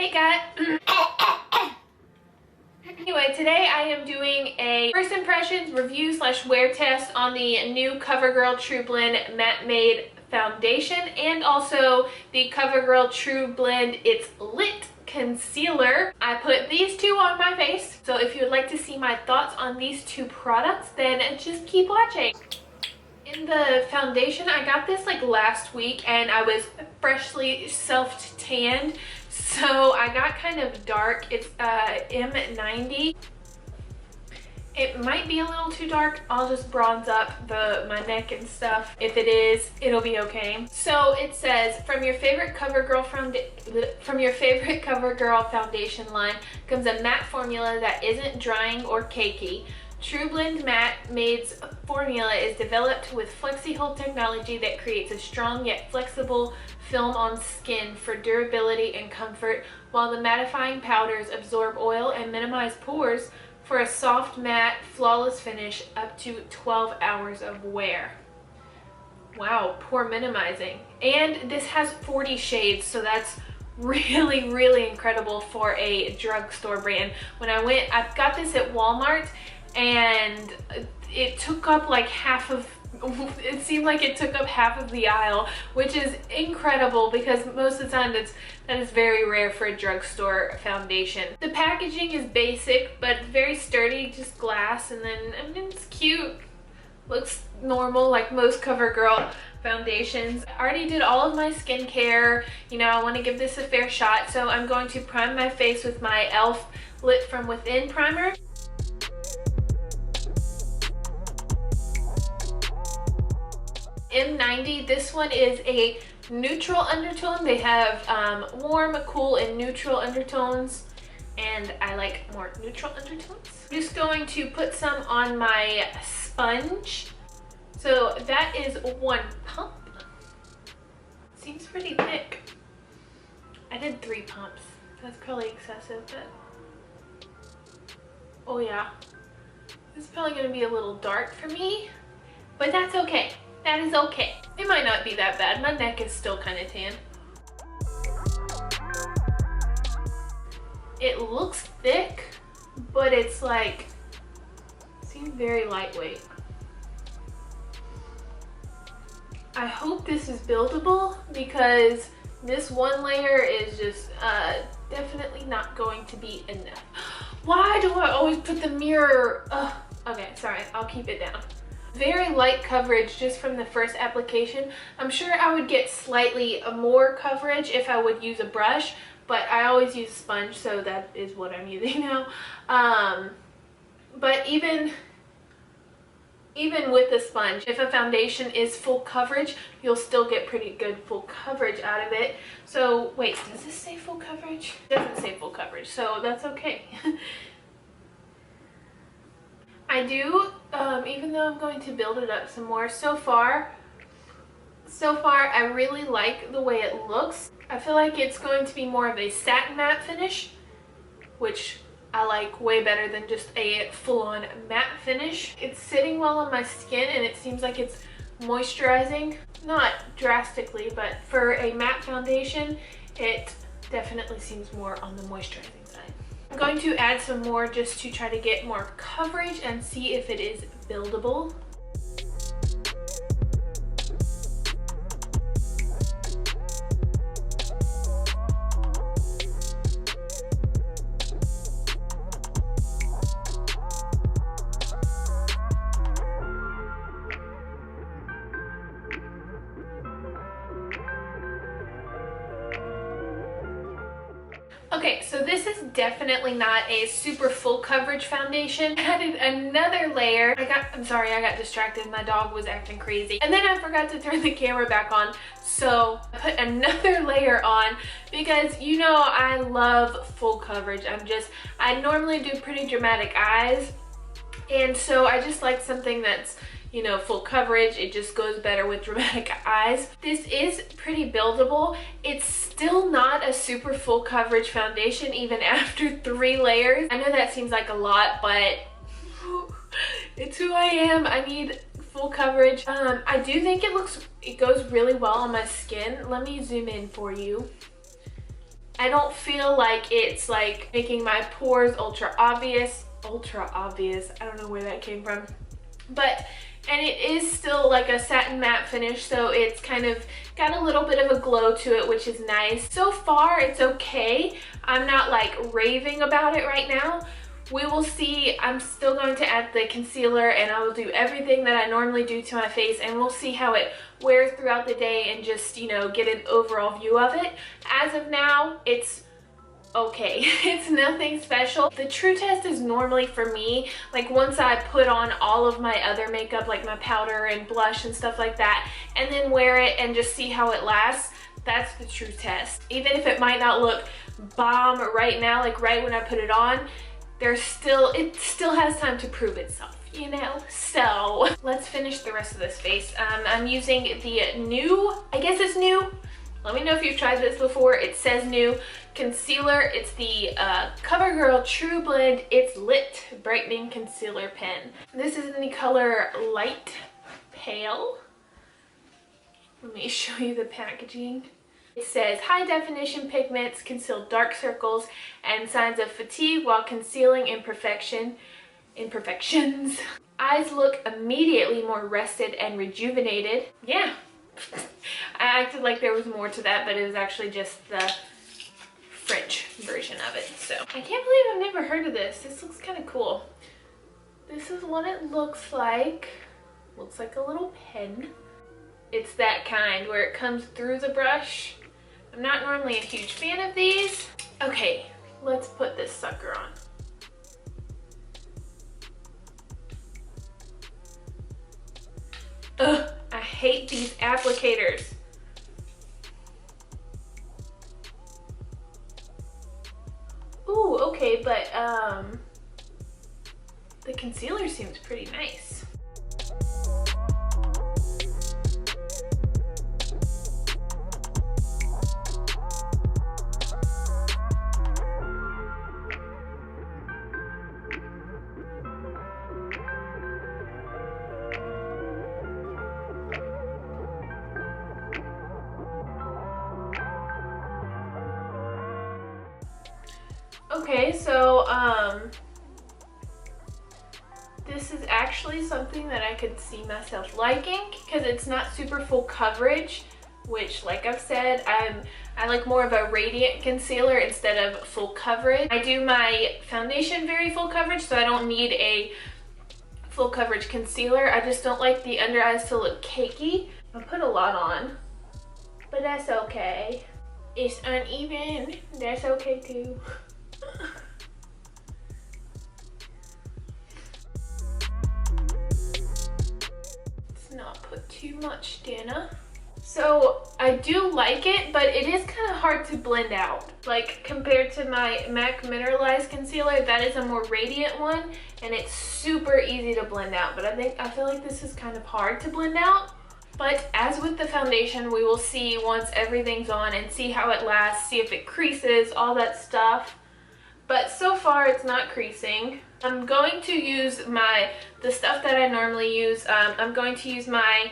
Hey guys. Anyway, today I am doing a first impressions review slash wear test on the new CoverGirl TruBlend Matte Made Foundation and also the CoverGirl TruBlend It's Lit Concealer. I put these two on my face, so if you would like to see my thoughts on these two products, then just keep watching. In the foundation, I got this like last week and I was freshly self-tanned, so I got kind of dark. It's M90. It might be a little too dark. I'll just bronze up my neck and stuff. If it is, it'll be okay. So it says, from your favorite CoverGirl foundation line comes a matte formula that isn't drying or cakey. TruBlend Matte Made's formula is developed with FlexiHold technology that creates a strong yet flexible film on skin for durability and comfort, while the mattifying powders absorb oil and minimize pores for a soft, matte, flawless finish up to 12 hours of wear. Wow, pore minimizing. And this has 40 shades, so that's really incredible for a drugstore brand. When I got this at Walmart, and it took up like it seemed like it took up half of the aisle, which is incredible because most of the time that is very rare for a drugstore foundation. The packaging is basic but very sturdy, just glass, and then I mean, it's cute, looks normal like most CoverGirl foundations. I already did all of my skincare. You know, I want to give this a fair shot, so I'm going to prime my face with my e.l.f. Lit from Within primer. M90, this one is a neutral undertone. They have warm, cool, and neutral undertones, and I like more neutral undertones. I'm just going to put some on my sponge. So that is one pump. Seems pretty thick. I did 3 pumps. That's probably excessive, but oh yeah. This is probably gonna be a little dark for me, but that's okay. That is okay. It might not be that bad. My neck is still kind of tan. It looks thick, but it's like, seems very lightweight. I hope this is buildable because this one layer is just definitely not going to be enough. Why do I always put the mirror? Okay, sorry, I'll keep it down. Very light coverage just from the first application. I'm sure I would get slightly more coverage if I would use a brush, but I always use a sponge, so that is what I'm using now. But even with the sponge, if a foundation is full coverage, you'll still get pretty good full coverage out of it. So wait, does this say full coverage? It doesn't say full coverage, so that's okay. I do, even though I'm going to build it up some more, so far I really like the way it looks. I feel like it's going to be more of a satin matte finish, which I like way better than just a full-on matte finish. It's sitting well on my skin and it seems like it's moisturizing. Not drastically, but for a matte foundation, it definitely seems more on the moisturizing side. I'm going to add some more just to try to get more coverage and see if it is buildable. Okay, so this is definitely not a super full coverage foundation. I added another layer. I'm sorry, I got distracted. My dog was acting crazy. And then I forgot to turn the camera back on. So I put another layer on because you know I love full coverage. I normally do pretty dramatic eyes. And so I just like something that's, you know, full coverage. It just goes better with dramatic eyes. This is pretty buildable. It's still not a super full coverage foundation even after 3 layers. I know that seems like a lot, but it's who I am. I need full coverage. I do think it goes really well on my skin. Let me zoom in for you. I don't feel like it's like making my pores ultra obvious. Ultra obvious, I don't know where that came from. But, and it is still like a satin matte finish, so it's kind of got a little bit of a glow to it, which is nice. So far, it's okay. I'm not like raving about it right now. We will see. I'm still going to add the concealer, and I will do everything that I normally do to my face, and we'll see how it wears throughout the day and just, you know, get an overall view of it. As of now, it's okay. It's nothing special. The true test is normally for me, like once I put on all of my other makeup, like my powder and blush and stuff like that, and then wear it and just see how it lasts. That's the true test. Even if it might not look bomb right now, like right when I put it on, it still has time to prove itself, you know? So let's finish the rest of this face. I'm using the new, I guess it's new, let me know if you've tried this before. It says new concealer. It's the CoverGirl TruBlend It's Lit Brightening Concealer Pen. This is in the color Light Pale. Let me show you the packaging. It says high definition pigments conceal dark circles and signs of fatigue while concealing imperfections. Eyes look immediately more rested and rejuvenated. Yeah. I acted like there was more to that, but it was actually just the French version of it. So I can't believe I've never heard of this. This looks kind of cool. This is what it looks like. Looks like a little pen. It's that kind where it comes through the brush. I'm not normally a huge fan of these. Okay, let's put this sucker on. Ugh, I hate these applicators. Ooh, okay, but the concealer seems pretty nice. Okay, so this is actually something that I could see myself liking because it's not super full coverage, which, like I've said, I like more of a radiant concealer instead of full coverage. I do my foundation very full coverage, so I don't need a full coverage concealer. I just don't like the under eyes to look cakey. I put a lot on, but that's okay. It's uneven, that's okay too. Let's not put too much, Dana. So I do like it, but it is kind of hard to blend out. Like compared to my MAC Mineralized Concealer, that is a more radiant one, and it's super easy to blend out. But I feel like this is kind of hard to blend out. But as with the foundation, we will see once everything's on and see how it lasts, see if it creases, all that stuff. But so far it's not creasing. I'm going to use the stuff that I normally use. I'm going to use my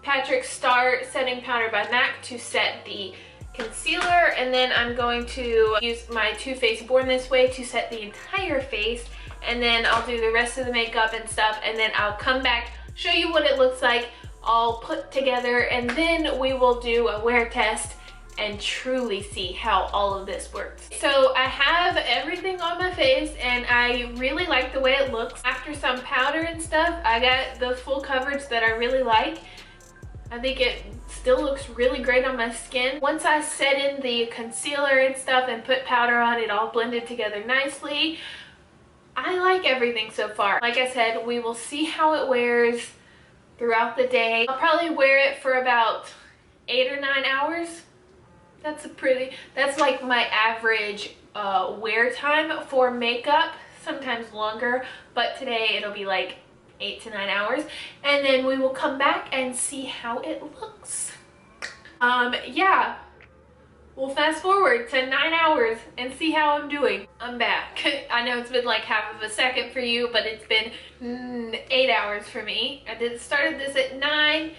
Patrick Star Setting Powder by MAC to set the concealer, and then I'm going to use my Too Faced Born This Way to set the entire face, and then I'll do the rest of the makeup and stuff, and then I'll come back, show you what it looks like all put together, and then we will do a wear test and truly see how all of this works. So I have everything on my face, and I really like the way it looks. After some powder and stuff, I got the full coverage that I really like. I think it still looks really great on my skin. Once I set in the concealer and stuff and put powder on, it all blended together nicely. I like everything so far. Like I said, we will see how it wears throughout the day. I'll probably wear it for about 8 or 9 hours. That's like my average wear time for makeup, sometimes longer, but today it'll be like 8 to 9 hours, and then we will come back and see how it looks. Yeah, we'll fast forward to 9 hours and see how I'm doing. I'm back. I know it's been like half of a second for you, but it's been 8 hours for me. I started this at 9,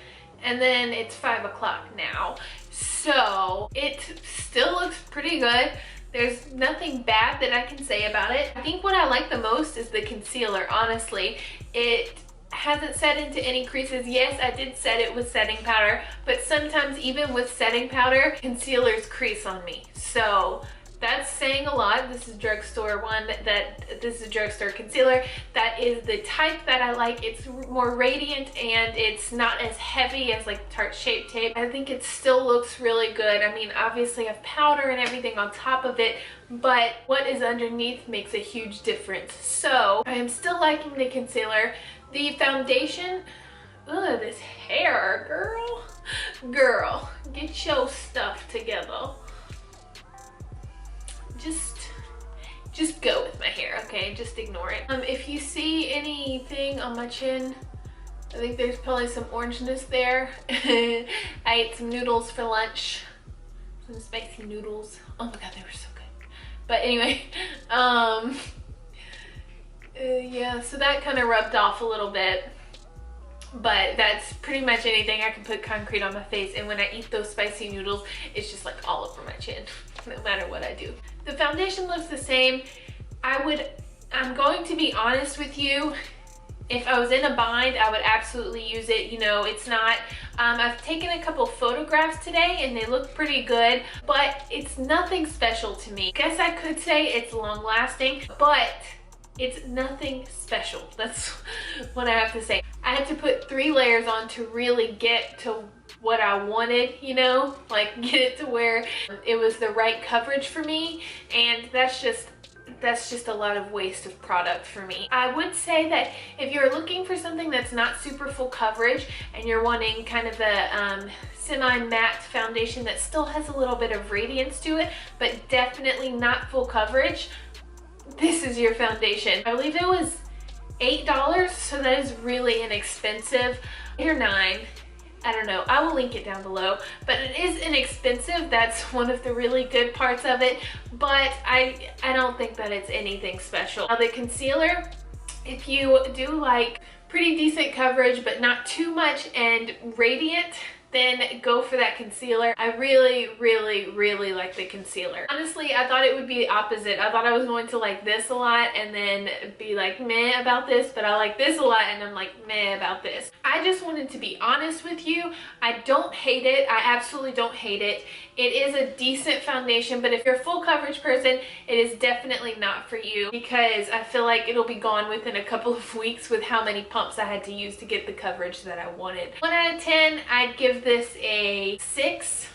and then it's 5 o'clock now. So it still looks pretty good. There's nothing bad that I can say about it. I think what I like the most is the concealer, honestly. It hasn't set into any creases. Yes, I did set it with setting powder, but sometimes even with setting powder, concealers crease on me. So that's saying a lot. This is drugstore one, this is drugstore concealer. That is the type that I like. It's more radiant and it's not as heavy as like Tarte Shape Tape. I think it still looks really good. I mean, obviously I have powder and everything on top of it, but what is underneath makes a huge difference. So I am still liking the concealer. The foundation, ugh, this hair, girl, get your stuff together. Just go with my hair, okay? Just ignore it. If you see anything on my chin, I think there's probably some orangeness there. I ate some noodles for lunch, some spicy noodles. Oh my god, they were so good. But anyway, yeah, so that kind of rubbed off a little bit. But that's pretty much anything I can put concrete on my face, and when I eat those spicy noodles, it's just like all over my chin, no matter what I do. The foundation looks the same. I'm going to be honest with you, if I was in a bind, I would absolutely use it. You know, it's not, I've taken a couple photographs today and they look pretty good, but it's nothing special to me. Guess I could say it's long lasting, but it's nothing special. That's what I have to say. I had to put 3 layers on to really get to what I wanted, you know, like get it to where it was the right coverage for me, and that's just a lot of waste of product for me. I would say that if you're looking for something that's not super full coverage and you're wanting kind of a semi-matte foundation that still has a little bit of radiance to it, but definitely not full coverage, this is your foundation. I believe it was $8, so that is really inexpensive. 8 or 9. I don't know, I will link it down below, but it is inexpensive. That's one of the really good parts of it, but I don't think that it's anything special. Now the concealer, if you do like pretty decent coverage but not too much and radiant, then go for that concealer. I really like the concealer. Honestly, I thought it would be the opposite. I thought I was going to like this a lot and then be like meh about this, but I like this a lot and I'm like meh about this. I just wanted to be honest with you. I don't hate it. I absolutely don't hate it. It is a decent foundation, but if you're a full coverage person, it is definitely not for you, because I feel like it'll be gone within a couple of weeks with how many pumps I had to use to get the coverage that I wanted. 1 out of 10, I'd give this a 6.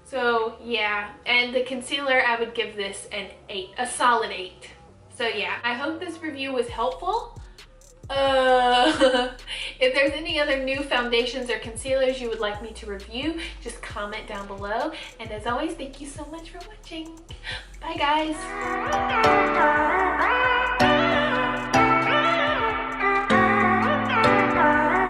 So yeah, and the concealer, I would give this an 8, a solid 8. So yeah, I hope this review was helpful. If there's any other new foundations or concealers you would like me to review, just comment down below. And as always, thank you so much for watching. Bye guys.